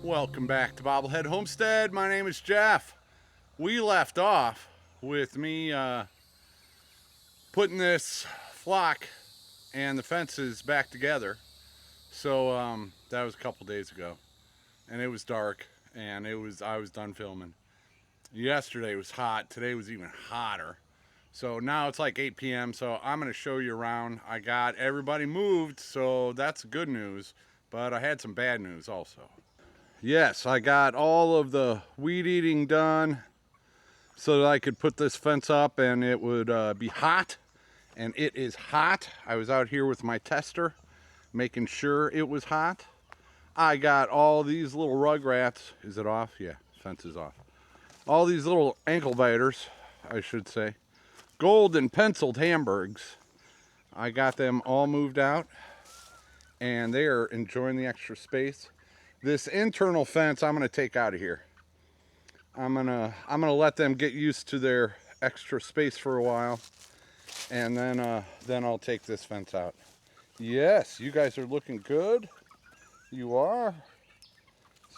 Welcome back to Bobblehead Homestead. My name is Jeff. We left off with me putting this flock and the fences back together. So that was a couple days ago, and it was dark, and I was done filming. Yesterday was hot. Today was even hotter. So now it's like 8 p.m. So I'm going to show you around. I got everybody moved, so that's good news. But I had some bad news also. Yes, I got all of the weed eating done so that I could put this fence up and it would be hot. And it is hot. I was out here with my tester making sure it was hot. I got all these little rugrats. Is it off? Yeah, fence is off. All these little ankle biters, I should say. Golden penciled Hamburgs. I got them all moved out and they are enjoying the extra space. This internal fence I'm gonna take out of here. I'm gonna let them get used to their extra space for a while, and then I'll take this fence out. Yes, you guys are looking good. You are.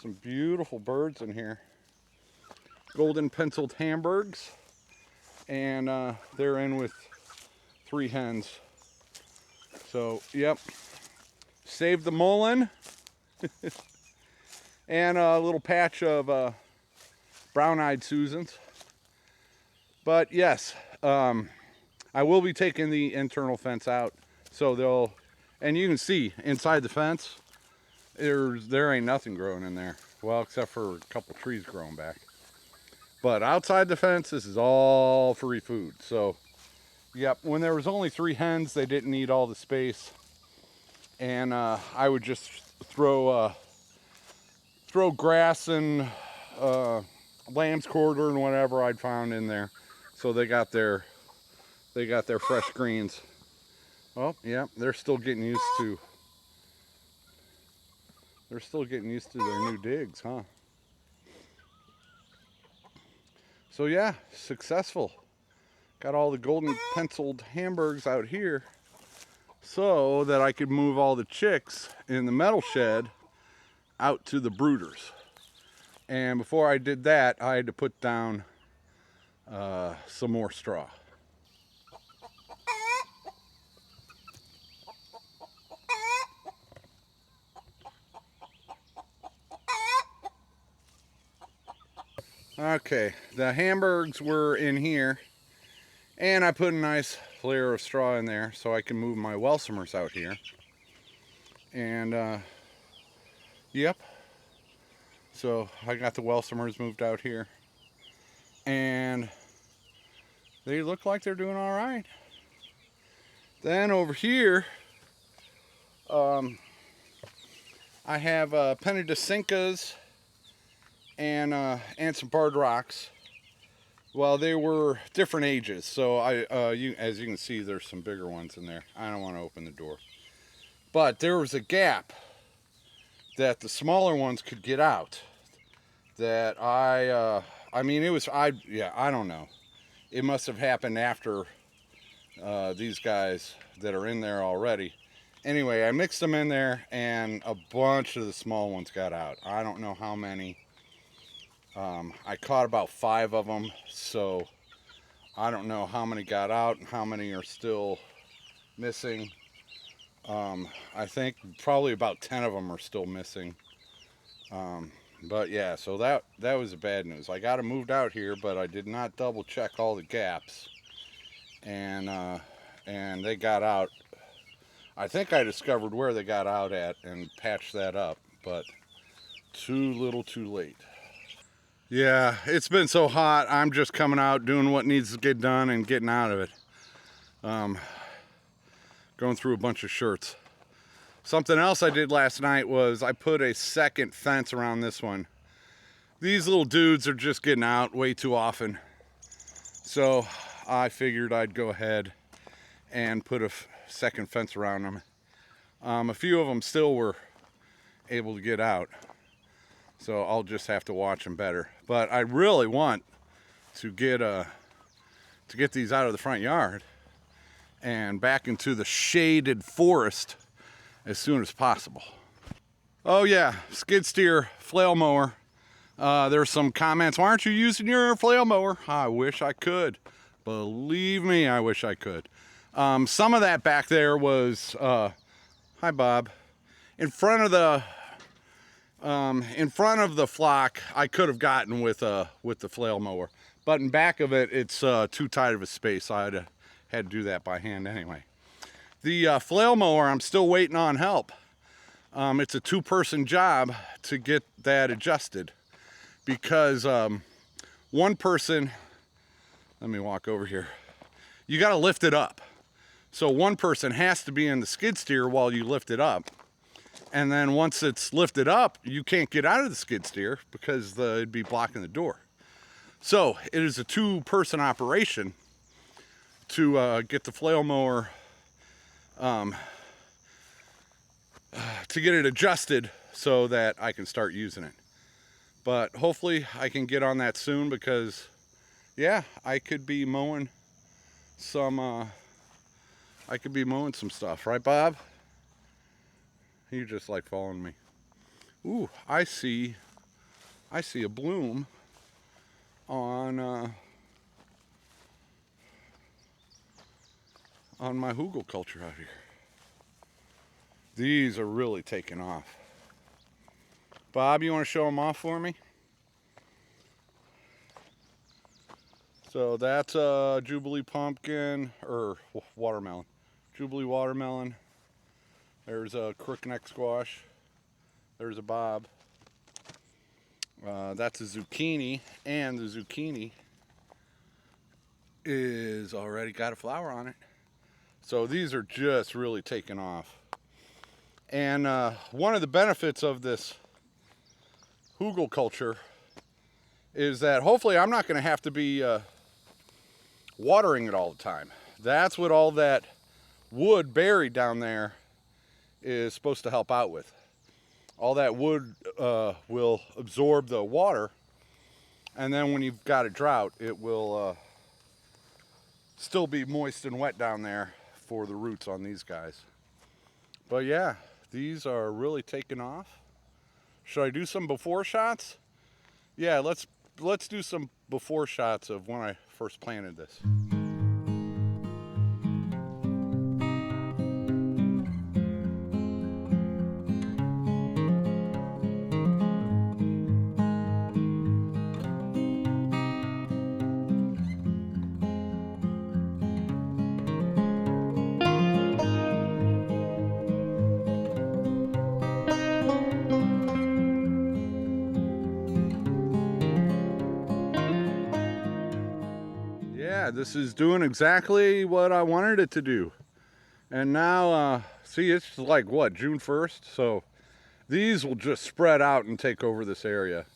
Some beautiful birds in here. Golden penciled Hamburgs, and they're in with 3 hens. So yep, save the mullein. And a little patch of brown-eyed Susans. But yes, I will be taking the internal fence out, so and you can see inside the fence, there ain't nothing growing in there. Well, except for a couple trees growing back. But outside the fence, this is all free food. So, yep, when there was only 3 hens, they didn't need all the space. And I would just throw grass and lamb's quarter and whatever I'd found in there, so they got their fresh greens. Oh yeah, they're still getting used to their new digs, huh? So yeah, successful. Got all the golden penciled Hamburgs out here so that I could move all the chicks in the metal shed out to the brooders. And before I did that, I had to put down some more straw. Okay, the Hamburgs were in here, and I put a nice layer of straw in there so I can move my Welsumers out here. And yep, so I got the Welsumers moved out here, and they look like they're doing all right. Then over here, I have Penidicincas and some barred rocks. Well, they were different ages, so as you can see, there's some bigger ones in there. I don't want to open the door, but there was a gap that the smaller ones could get out. That I don't know. It must have happened after these guys that are in there already. Anyway, I mixed them in there, and a bunch of the small ones got out. I don't know how many. I caught about 5 of them, so I don't know how many got out and how many are still missing. I think probably about 10 of them are still missing. But yeah, so that was the bad news. I got them moved out here, but I did not double check all the gaps, and they got out. I think I discovered where they got out at and patched that up, but too little too late. Yeah, it's been so hot, I'm just coming out doing what needs to get done and getting out of it. Going through a bunch of shirts. Something else I did last night was I put a second fence around this one. These little dudes are just getting out way too often. So I figured I'd go ahead and put a second fence around them. A few of them still were able to get out. So I'll just have to watch them better. But I really want to get these out of the front yard and back into the shaded forest as soon as possible. Oh yeah, skid steer flail mower. There's some comments, why aren't you using your flail mower? I wish I could. Believe me, I wish I could. Some of that back there was, hi Bob, in front of the flock, I could have gotten with the flail mower, but in back of it, it's too tight of a space. I had to do that by hand anyway. The flail mower, I'm still waiting on help. It's a two-person job to get that adjusted because one person, let me walk over here. You got to lift it up. So one person has to be in the skid steer while you lift it up. And then once it's lifted up, you can't get out of the skid steer because it'd be blocking the door. So it is a two-person operation to get the flail mower, to get it adjusted so that I can start using it. But hopefully I can get on that soon because, yeah, I could be mowing some stuff, right, Bob? You just like following me. Ooh, I see a bloom on my hoogal culture out here. These are really taking off. Bob, you want to show them off for me? So that's a Jubilee pumpkin, or watermelon. Jubilee watermelon. There's a crookneck squash. There's a Bob. That's a zucchini, and the zucchini is already got a flower on it. So these are just really taking off. And one of the benefits of this hoogal culture is that hopefully I'm not going to have to be watering it all the time. That's what all that wood buried down there is supposed to help out with. All that wood will absorb the water, and then when you've got a drought, it will still be moist and wet down there for the roots on these guys. But yeah, these are really taking off. Should I do some before shots? Yeah, let's do some before shots of when I first planted this. Yeah, this is doing exactly what I wanted it to do. And now, see, it's like what, June 1st? So these will just spread out and take over this area.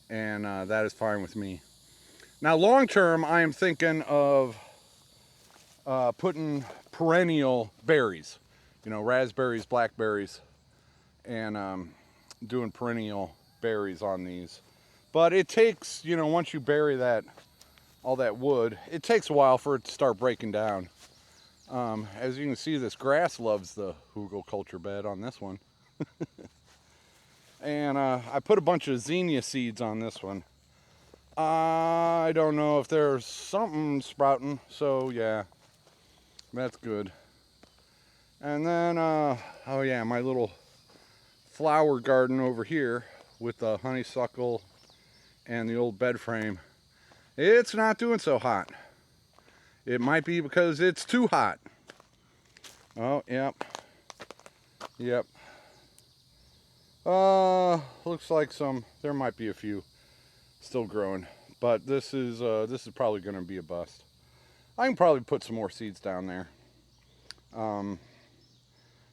And that is fine with me. Now, long term, I am thinking of putting perennial berries. You know, raspberries, blackberries, and doing perennial berries on these. But it takes, you know, once you bury all that wood, it takes a while for it to start breaking down. As you can see, this grass loves the hoogal culture bed on this one. And I put a bunch of zinnia seeds on this one. I don't know if there's something sprouting, so yeah, that's good. And then, oh yeah, my little flower garden over here with the honeysuckle and the old bed frame. It's not doing so hot. It might be because it's too hot. Oh, yep. Yep. Looks like there might be a few still growing, but this is probably going to be a bust. I can probably put some more seeds down there.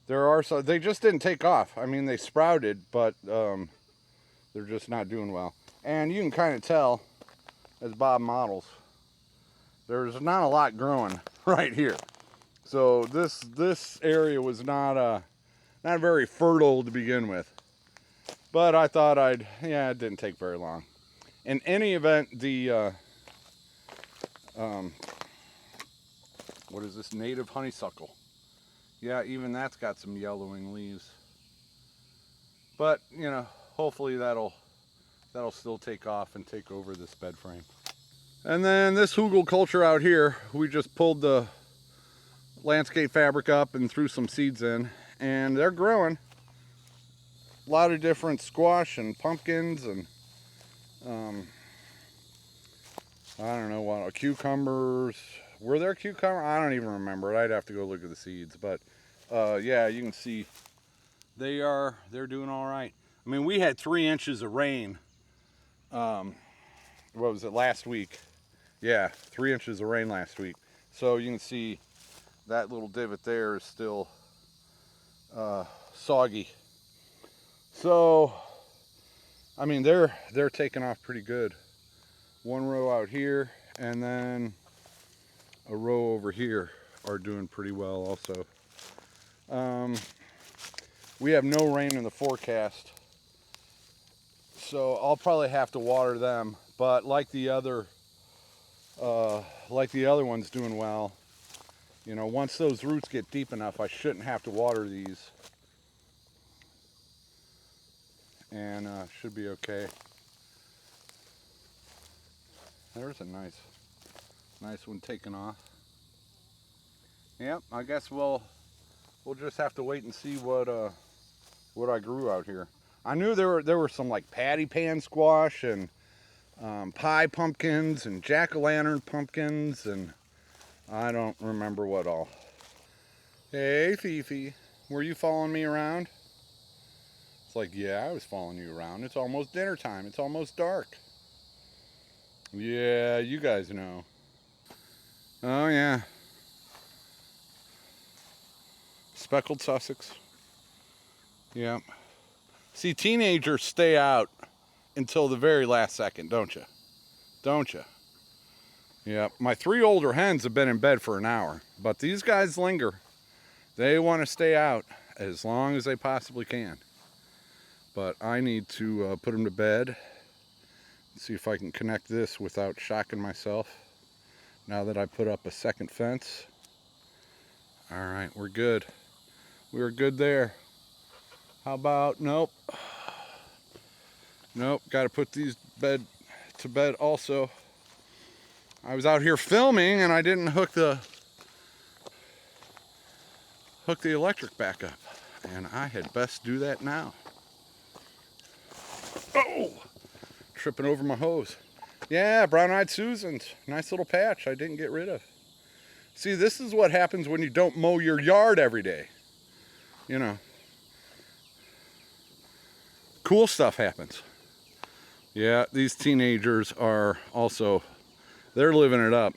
There are some, they just didn't take off. I mean, they sprouted, but they're just not doing well. And you can kind of tell, as Bob models, there's not a lot growing right here. So this area was not very fertile to begin with. But I thought it didn't take very long. In any event, the what is this, native honeysuckle? Yeah, even that's got some yellowing leaves. But, you know, hopefully that'll still take off and take over this bed frame. And then this hoogal culture out here, we just pulled the landscape fabric up and threw some seeds in, and they're growing. A lot of different squash and pumpkins and I don't know what, cucumbers. Were there cucumbers? I don't even remember. I'd have to go look at the seeds, but yeah, you can see they're doing all right. I mean, we had 3 inches of rain. What was it, last week? Yeah, 3 inches of rain last week. So you can see that little divot there is still soggy. So, I mean, they're taking off pretty good. One row out here, and then a row over here are doing pretty well also. We have no rain in the forecast, so I'll probably have to water them. But like the other ones doing well, you know, once those roots get deep enough, I shouldn't have to water these, and should be okay. There's a nice one taking off. Yep, I guess we'll just have to wait and see what I grew out here. I knew there were some like patty pan squash and pie pumpkins and jack-o'-lantern pumpkins, and I don't remember what all. Hey Fifi, were you following me around? It's like, yeah, I was following you around. It's almost dinner time. It's almost dark. Yeah, you guys know. Oh yeah. Speckled Sussex. Yeah. See, teenagers stay out until the very last second, don't you? Don't you? Yeah. My 3 older hens have been in bed for an hour, but these guys linger. They want to stay out as long as they possibly can. But I need to put them to bed. See if I can connect this without shocking myself. Now that I put up a second fence. All right, we're good. We're good there. How about, nope. Nope, got to put these to bed also. I was out here filming and I didn't hook the electric back up. And I had best do that now. Oh! Tripping over my hose. Yeah, brown-eyed Susans. Nice little patch I didn't get rid of. See, this is what happens when you don't mow your yard every day. You know. Cool stuff happens. Yeah, these teenagers are also, they're living it up.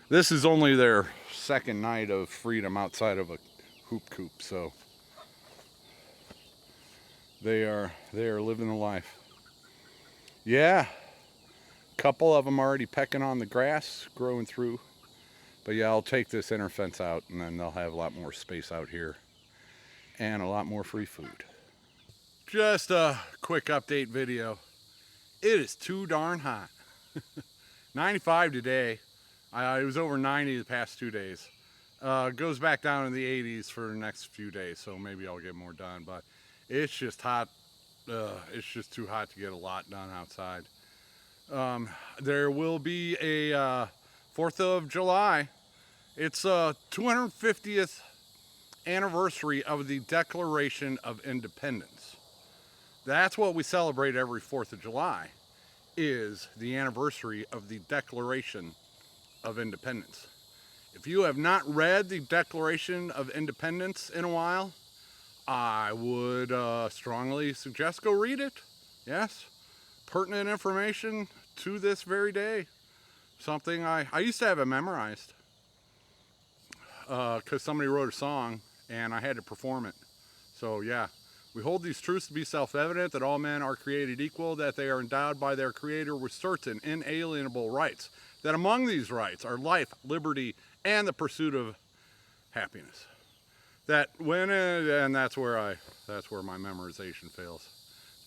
This is only their second night of freedom outside of a hoop coop, so they are living the life. Yeah, a couple of them already pecking on the grass, growing through. But yeah, I'll take this inner fence out, and then they'll have a lot more space out here and a lot more free food. Just a quick update video. It is too darn hot. 95 today. It was over 90 the past 2 days. Goes back down in the 80s for the next few days, so maybe I'll get more done. But it's just hot. It's just too hot to get a lot done outside. There will be a 4th of July. It's 250th anniversary of the Declaration of Independence. That's what we celebrate every 4th of July, is the anniversary of the Declaration of Independence. If you have not read the Declaration of Independence in a while, I would strongly suggest go read it. Yes, pertinent information to this very day. Something I used to have it memorized because somebody wrote a song and I had to perform it. So yeah, we hold these truths to be self-evident, that all men are created equal, that they are endowed by their Creator with certain inalienable rights, that among these rights are life, liberty, and the pursuit of happiness. That when and that's where my memorization fails.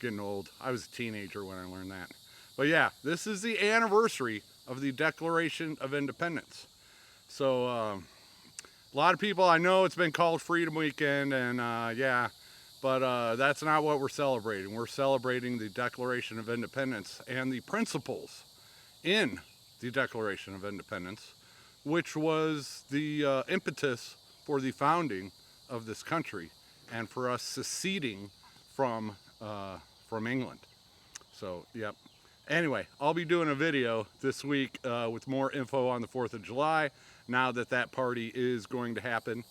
Getting old. I was a teenager when I learned that. But yeah, this is the anniversary of the Declaration of Independence. So a lot of people, I know it's been called Freedom Weekend, and yeah, but that's not what we're celebrating. We're celebrating the Declaration of Independence and the principles in the Declaration of Independence, which was the impetus for the founding of this country and for us seceding from England. So, yep. Anyway, I'll be doing a video this week with more info on the 4th of July, now that that party is going to happen.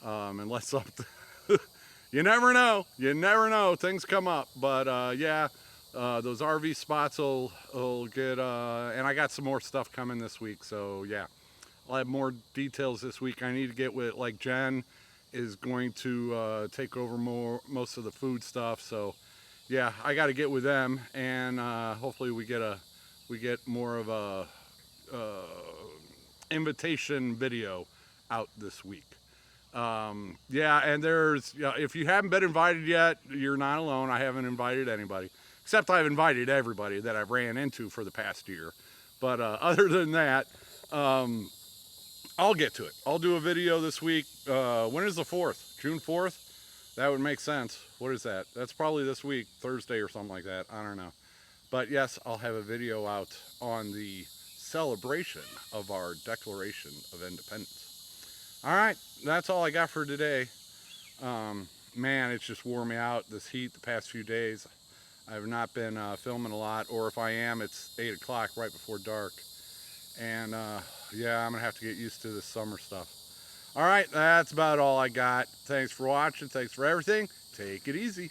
Unless something, you never know. You never know. Things come up. But yeah, those RV spots will get, and I got some more stuff coming this week. So yeah, I'll have more details this week. I need to get with, like, Jen is going to take over most of the food stuff. So yeah, I got to get with them, and hopefully we get more of a invitation video out this week. Yeah, and if you haven't been invited yet, you're not alone. I haven't invited anybody, except I've invited everybody that I've ran into for the past year. But other than that, I'll get to it. I'll do a video this week. When is the 4th? June 4th? That would make sense. What is that? That's probably this week, Thursday or something like that. I don't know. But yes, I'll have a video out on the celebration of our Declaration of Independence. All right, that's all I got for today. Man, it's just wore me out, this heat, the past few days. I have not been filming a lot, or if I am, it's 8 o'clock right before dark. And yeah, I'm going to have to get used to this summer stuff. All right, that's about all I got. Thanks for watching. Thanks for everything. Take it easy.